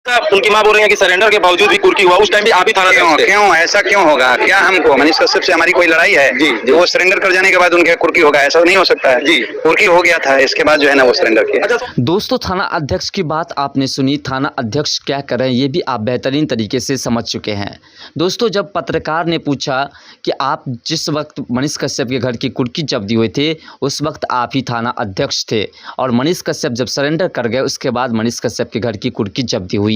उनकी मां बोल रही है कि सरेंडर के बावजूद भी कुर्की हुआ, उस टाइम भी आप ही थाना क्यों ऐसा क्यों होगा? क्या हमको मनीष कश्यप से हमारी कोई लड़ाई है? जी, वो सरेंडर कर जाने के बाद उनके कुर्की होगा, ऐसा नहीं हो सकता है। जी, कुर्की हो गया था, इसके बाद जो है ना वो सरेंडर किया। दोस्तों, थाना अध्यक्ष की बात आपने सुनी। थाना अध्यक्ष क्या कर रहे हैं ये भी आप बेहतरीन तरीके से समझ चुके हैं। दोस्तों, जब पत्रकार ने पूछा कि आप जिस वक्त मनीष कश्यप के घर की कुर्की जब्ती हुए थे उस वक्त आप ही थाना अध्यक्ष थे, और मनीष कश्यप जब सरेंडर कर गए उसके बाद मनीष कश्यप के घर की कुर्की जब्ती हुई।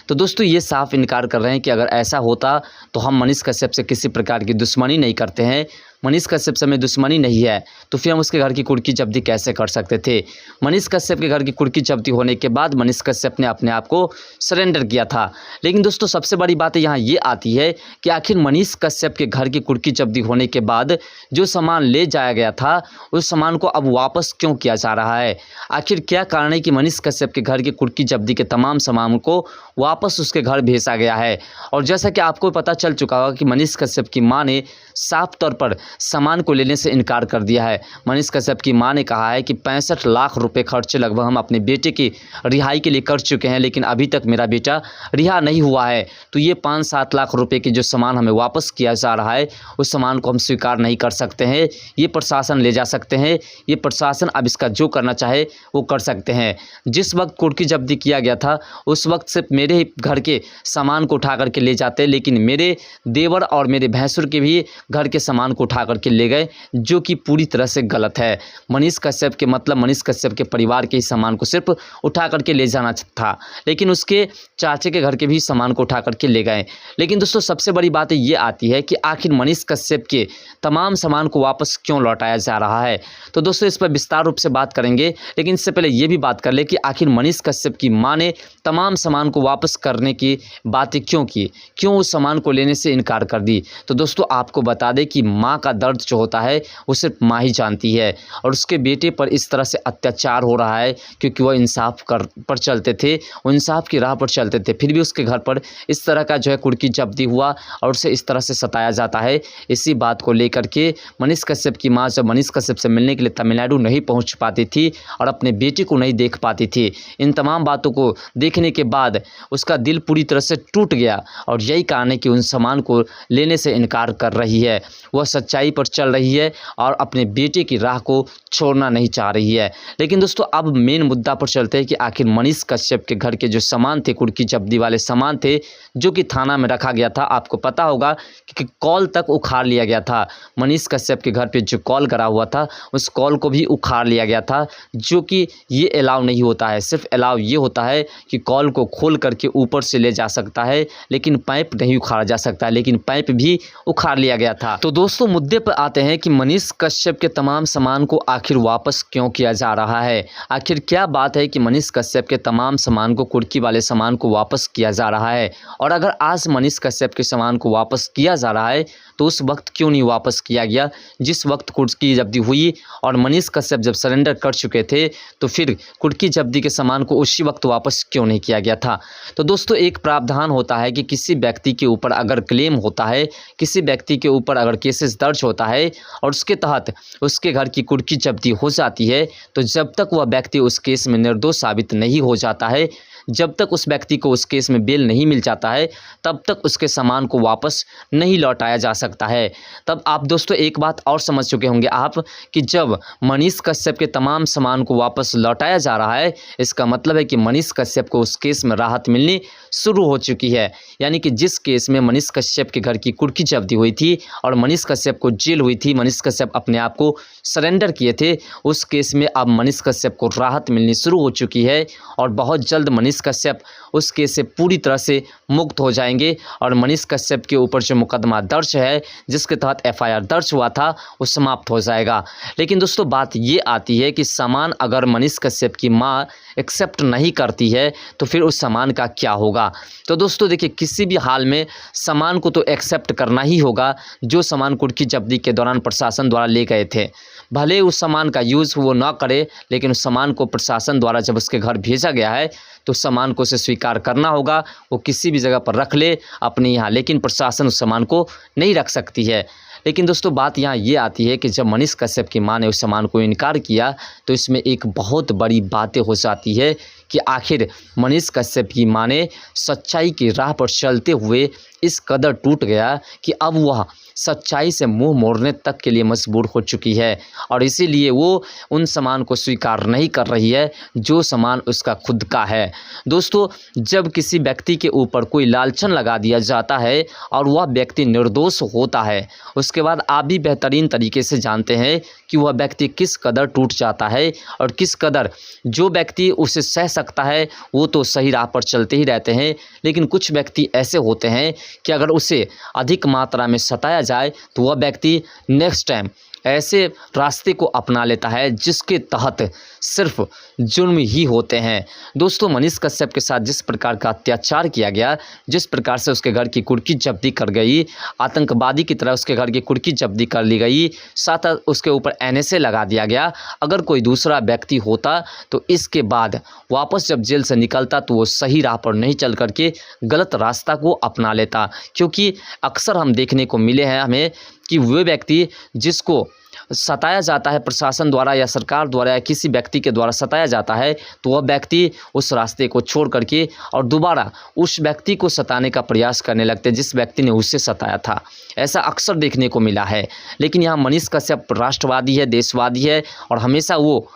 तो दोस्तों, ये साफ इनकार कर रहे हैं कि अगर ऐसा होता तो हम मनीष कश्यप से किसी प्रकार की दुश्मनी नहीं करते हैं। मनीष कश्यप से हमें दुश्मनी नहीं है तो फिर हम उसके घर की कुर्की जब्ती कैसे कर सकते थे? मनीष कश्यप के घर की कुर्की जब्ती होने के बाद मनीष कश्यप ने अपने आप को सरेंडर किया था। लेकिन दोस्तों, सबसे बड़ी बात यहाँ ये आती है कि आखिर मनीष कश्यप के घर की कुर्की जब्ती होने के बाद जो सामान ले जाया गया था उस सामान को अब वापस क्यों किया जा रहा है? आखिर क्या कारण है कि मनीष कश्यप के घर की कुर्की जब्ती के तमाम सामान को वापस उसके घर भेजा गया है? और जैसा कि आपको पता चल चुका होगा कि मनीष कश्यप की मां ने साफ तौर पर सामान को लेने से इनकार कर दिया है। मनीष कश्यप की मां ने कहा है कि 65 लाख रुपए खर्च लगभग हम अपने बेटे की रिहाई के लिए कर चुके हैं, लेकिन अभी तक मेरा बेटा रिहा नहीं हुआ है। तो ये 5-7 लाख रुपए के जो सामान हमें वापस किया जा रहा है उस सामान को हम स्वीकार नहीं कर सकते हैं। ये प्रशासन ले जा सकते हैं, ये प्रशासन अब इसका जो करना चाहे वो कर सकते हैं। जिस वक्त कुर्की जब्ती किया गया था उस वक्त सिर्फ मेरे ही घर के सामान को उठा करके ले जाते, लेकिन मेरे देवर और मेरे भैंसुर के भी घर के सामान को उठा करके ले गए, जो कि पूरी तरह से गलत है। मनीष कश्यप के मतलब मनीष कश्यप के परिवार के ही सामान को सिर्फ उठा करके ले जाना था, लेकिन उसके चाचे के घर के भी सामान को उठा करके ले गए। लेकिन दोस्तों, सबसे बड़ी बात ये आती है कि आखिर मनीष कश्यप के तमाम सामान को वापस क्यों लौटाया जा रहा है? तो दोस्तों, इस पर विस्तार रूप से बात करेंगे, लेकिन इससे पहले ये भी बात कर ले कि आखिर मनीष कश्यप की मां ने तमाम सामान को वापस करने की बातें क्यों की, क्यों उस सामान को लेने से इनकार कर दी? तो दोस्तों, आपको बता दें कि माँ का दर्द जो होता है वो सिर्फ माँ ही जानती है, और उसके बेटे पर इस तरह से अत्याचार हो रहा है क्योंकि वह इंसाफ पर चलते थे, वो इंसाफ की राह पर चलते थे, फिर भी उसके घर पर इस तरह का जो है कुर्की जब्ती हुआ और उसे इस तरह से सताया जाता है। इसी बात को लेकर के मनीष कश्यप की माँ जब मनीष कश्यप से मिलने के लिए तमिलनाडु नहीं पहुँच पाती थी और अपने बेटे को नहीं देख पाती थी, इन तमाम बातों को देखने के बाद उसका दिल पूरी तरह से टूट गया, और यही कारण है कि उन सामान को लेने से इनकार कर रही है। वह सच्चाई पर चल रही है और अपने बेटे की राह को छोड़ना नहीं चाह रही है। लेकिन दोस्तों, अब मेन मुद्दा पर चलते हैं कि आखिर मनीष कश्यप के घर के जो सामान थे, कुर्की जब्ती वाले सामान थे, जो कि थाना में रखा गया था। आपको पता होगा कि कॉल तक उखाड़ लिया गया था। मनीष कश्यप के घर पे जो कॉल करा हुआ था उस कॉल को भी उखाड़ लिया गया था, जो कि ये अलाउ नहीं होता है। सिर्फ अलाउ ये होता है कि कॉल को खोल करके ऊपर से ले जा सकता है, लेकिन पाइप नहीं उखाड़ा जा सकता है, लेकिन पाइप भी उखाड़ लिया गया था। तो दोस्तों, मुद्दे पर आते हैं कि मनीष कश्यप के तमाम सामान को आखिर वापस क्यों किया जा रहा है? आखिर क्या बात है कि मनीष कश्यप के तमाम सामान को, कुर्की वाले सामान को वापस किया जा रहा है? और अगर आज मनीष कश्यप के सामान को वापस किया जा रहा है तो उस वक्त क्यों नहीं वापस किया गया जिस वक्त कुर्की जब्ती हुई? और मनीष कश्यप जब सरेंडर कर चुके थे तो फिर कुर्की जब्ती के सामान को उसी वक्त वापस क्यों नहीं किया गया था? तो दोस्तों, एक प्रावधान होता है कि किसी व्यक्ति के ऊपर अगर क्लेम होता है, किसी व्यक्ति के ऊपर अगर केसेस दर्ज होता है और उसके तहत उसके घर की कुर्की जब्ती हो जाती है, तो जब तक वह व्यक्ति उस केस में निर्दोष साबित नहीं हो जाता है, जब तक उस व्यक्ति को उस केस में बेल नहीं मिल जाता है, तब तक उसके सामान को वापस नहीं लौटाया जा सकता है। तब आप दोस्तों एक बात और समझ चुके होंगे आप कि जब मनीष कश्यप के तमाम सामान को वापस लौटाया जा रहा है, इसका मतलब है कि मनीष कश्यप को उस केस में राहत मिलनी शुरू हो चुकी है। यानी कि जिस केस में मनीष कश्यप के घर की कुर्की जब्ती हुई थी और मनीष कश्यप को जेल हुई थी, मनीष कश्यप अपने आप को सरेंडर किए थे, उस केस में अब मनीष कश्यप को राहत मिलनी शुरू हो चुकी है, और बहुत जल्द मनीष कश्यप उस केस से पूरी तरह से मुक्त हो जाएंगे, और मनीष कश्यप के ऊपर जो मुकदमा दर्ज है, जिसके तहत एफआईआर दर्ज हुआ था, वो समाप्त हो जाएगा। लेकिन दोस्तों, बात ये आती है कि सामान अगर मनीष कश्यप की मां एक्सेप्ट नहीं करती है तो फिर उस सामान का क्या होगा? तो दोस्तों देखिए, किसी भी हाल में सामान को तो एक्सेप्ट करना ही होगा जो सामान कुर्की जब्ती के दौरान प्रशासन द्वारा ले गए थे। भले उस सामान का यूज़ वो ना करे, लेकिन उस सामान को प्रशासन द्वारा जब उसके घर भेजा गया है तो सामान को उसे स्वीकार करना होगा। वो किसी भी जगह पर रख ले अपने यहाँ, लेकिन प्रशासन उस सामान को नहीं रख सकती है। लेकिन दोस्तों, बात यहाँ ये आती है कि जब मनीष कश्यप की मां ने उस सामान को इनकार किया तो इसमें एक बहुत बड़ी बातें हो जाती है कि आखिर मनीष कश्यप की मां ने सच्चाई की राह पर चलते हुए इस कदर टूट गया कि अब वह सच्चाई से मुंह मोड़ने तक के लिए मजबूर हो चुकी है और इसीलिए वो उन सामान को स्वीकार नहीं कर रही है जो सामान उसका खुद का है। दोस्तों, जब किसी व्यक्ति के ऊपर कोई लांछन लगा दिया जाता है और वह व्यक्ति निर्दोष होता है, उसके बाद आप भी बेहतरीन तरीके से जानते हैं कि वह व्यक्ति किस कदर टूट जाता है और किस कदर जो व्यक्ति उसे सह सकता है वो तो सही राह पर चलते ही रहते हैं, लेकिन कुछ व्यक्ति ऐसे होते हैं कि अगर उसे अधिक मात्रा में सताया जाए तो वह व्यक्ति नेक्स्ट टाइम ऐसे रास्ते को अपना लेता है जिसके तहत सिर्फ जुर्म ही होते हैं। दोस्तों, मनीष कश्यप के साथ जिस प्रकार का अत्याचार किया गया, जिस प्रकार से उसके घर की कुर्की जब्ती कर गई, आतंकवादी की तरह उसके घर की कुर्की जब्ती कर ली गई, साथ उसके ऊपर NSA लगा दिया गया। अगर कोई दूसरा व्यक्ति होता तो इसके बाद वापस जब जेल से निकलता तो वो सही राह पर नहीं चल करके गलत रास्ता को अपना लेता, क्योंकि अक्सर हम देखने को मिले हैं हमें कि वे व्यक्ति जिसको सताया जाता है प्रशासन द्वारा या सरकार द्वारा या किसी व्यक्ति के द्वारा सताया जाता है तो वह व्यक्ति उस रास्ते को छोड़ करके और दोबारा उस व्यक्ति को सताने का प्रयास करने लगते हैं जिस व्यक्ति ने उसे सताया था। ऐसा अक्सर देखने को मिला है। लेकिन यहाँ मनीष कश्यप राष्ट्रवादी है, देशवादी है और हमेशा वो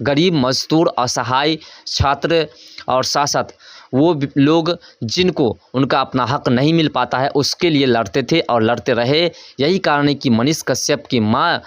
गरीब, मजदूर, असहाय, छात्र और साथ साथ वो लोग जिनको उनका अपना हक नहीं मिल पाता है उसके लिए लड़ते थे और लड़ते रहे। यही कारण है कि मनीष कश्यप की मां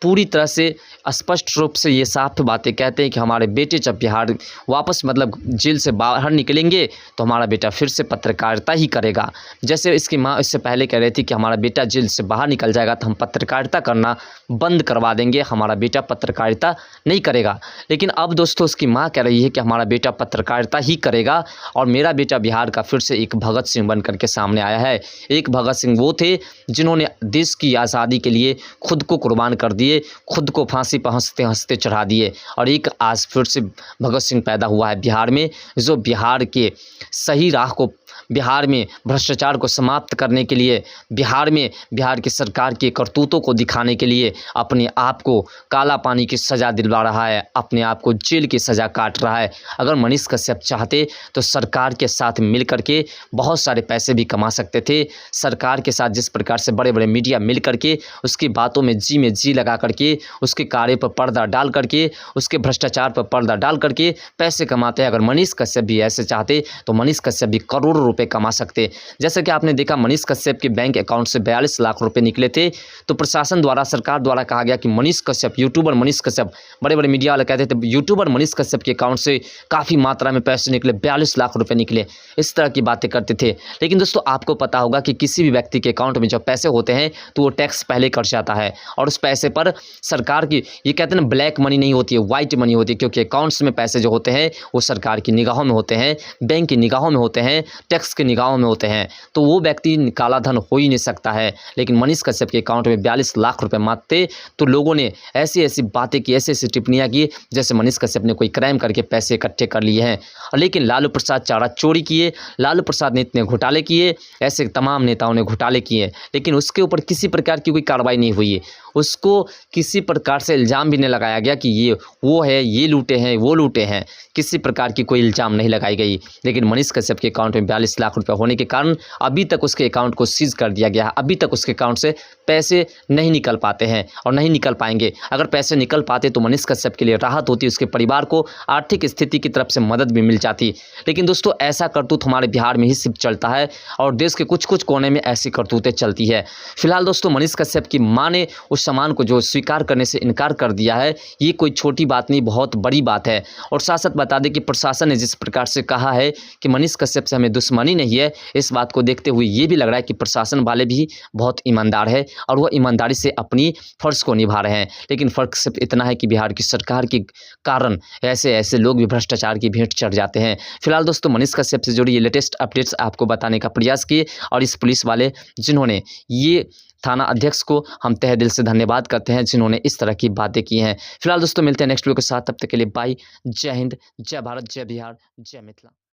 पूरी तरह से स्पष्ट रूप से ये साफ बातें कहते हैं कि हमारे बेटे जब बिहार वापस जेल से बाहर निकलेंगे तो हमारा बेटा फिर से पत्रकारिता ही करेगा। जैसे इसकी मां इससे पहले कह रही थी कि हमारा बेटा जेल से बाहर निकल जाएगा तो हम पत्रकारिता करना बंद करवा देंगे, हमारा बेटा पत्रकारिता नहीं करेगा। लेकिन अब दोस्तों उसकी मां कह रही है कि हमारा बेटा पत्रकारिता ही करेगा और मेरा बेटा बिहार का फिर से एक भगत सिंह बन करके सामने आया है। एक भगत सिंह वो थे जिन्होंने देश की आज़ादी के लिए खुद को कुर्बान कर दिए, खुद को फांसी पर हंसते हंसते चढ़ा दिए और एक आज फिर से भगत सिंह पैदा हुआ है बिहार में, जो बिहार के सही राह को, बिहार में भ्रष्टाचार को समाप्त करने के लिए, बिहार में बिहार की सरकार के करतूतों को दिखाने के लिए अपने आप को काला पानी की सज़ा दिलवा रहा है, अपने आप को जेल की सज़ा काट रहा है। अगर मनीष कश्यप चाहते तो सरकार के साथ मिल करके बहुत सारे पैसे भी कमा सकते थे। सरकार के साथ जिस प्रकार से बड़े बड़े मीडिया मिल करके उसकी बातों में जी लगा करके, उसके कार्य पर पर्दा डाल करके, उसके भ्रष्टाचार पर पर्दा डाल करके पैसे कमाते हैं। अगर मनीष कश्यप भी ऐसे चाहते तो मनीष कश्यप भी करोड़ों रुपए कमा सकते। जैसे कि आपने देखा मनीष कश्यप के बैंक अकाउंट से 42 लाख रुपए निकले थे, तो प्रशासन द्वारा, सरकार द्वारा कहा गया कि मनीष कश्यप, यूट्यूबर मनीष कश्यप, बड़े बड़े मीडिया वाले कहते थे यूट्यूबर मनीष कश्यप के अकाउंट से काफ़ी मात्रा में पैसे निकले, 42 लाख रुपए निकले, इस तरह की बातें करते थे। लेकिन दोस्तों आपको पता होगा कि किसी भी व्यक्ति के अकाउंट में जब पैसे होते हैं तो वो टैक्स पहले कट जाता है और उस पैसे पर सरकार की, ये कहते हैं ना, ब्लैक मनी नहीं होती है, वाइट मनी होती है, क्योंकि अकाउंट्स में पैसे जो होते हैं वो सरकार की निगाहों में होते हैं, बैंक की निगाहों में होते हैं, टैक्स की निगाहों में होते हैं, तो वो व्यक्ति काला धन हो ही नहीं सकता है। लेकिन मनीष कश्यप के अकाउंट में 42 लाख रुपए मात्र थे, तो लोगों ने ऐसी ऐसी बातें की, ऐसी ऐसी टिप्पणियां की जैसे मनीष कश्यप ने कोई क्राइम करके पैसे इकट्ठे कर लिए हैं। लेकिन लालू प्रसाद चारा चोरी किए, लालू प्रसाद ने इतने घोटाले किए, ऐसे तमाम नेताओं ने घोटाले किए, लेकिन उसके ऊपर किसी प्रकार की कोई कार्रवाई नहीं हुई। उसको किसी प्रकार से इल्ज़ाम भी नहीं लगाया गया कि ये वो है, ये लूटे हैं, वो लूटे हैं, किसी प्रकार की कोई इल्ज़ाम नहीं लगाई गई। लेकिन मनीष कश्यप के अकाउंट में 42 लाख रुपए होने के कारण अभी तक उसके अकाउंट को सीज कर दिया गया है। अभी तक उसके अकाउंट से पैसे नहीं निकल पाते हैं और नहीं निकल पाएंगे। अगर पैसे निकल पाते तो मनीष कश्यप के लिए राहत होती, उसके परिवार को आर्थिक स्थिति की तरफ से मदद भी मिल जाती। लेकिन दोस्तों ऐसा करतूत हमारे बिहार में ही सिर्फ चलता है और देश के कुछ कुछ कोने में ऐसी करतूतें चलती है। फिलहाल दोस्तों मनीष कश्यप की मां ने उस सामान को जो स्वीकार करने से इनकार कर दिया है, ये कोई छोटी बात नहीं, बहुत बड़ी बात है। और साथ साथ बता दें कि प्रशासन ने जिस प्रकार से कहा है कि मनीष कश्यप से हमें दुश्मनी नहीं है, इस बात को देखते हुए ये भी लग रहा है कि प्रशासन वाले भी बहुत ईमानदार है और वह ईमानदारी से अपनी फ़र्ज़ को निभा रहे हैं। लेकिन फ़र्क सिर्फ इतना है कि बिहार की सरकार के कारण ऐसे ऐसे लोग भी भ्रष्टाचार की भेंट चढ़ जाते हैं। फिलहाल दोस्तों मनीष कश्यप से जुड़ी ये लेटेस्ट अपडेट्स आपको बताने का प्रयास किए और इस पुलिस वाले जिन्होंने ये थाना अध्यक्ष को हम तहे दिल से धन्यवाद करते हैं जिन्होंने इस तरह की बातें की हैं। फिलहाल दोस्तों मिलते हैं नेक्स्ट वीडियो के साथ, तब तक के लिए बाय, जय हिंद, जय भारत, जय बिहार, जय मिथिला।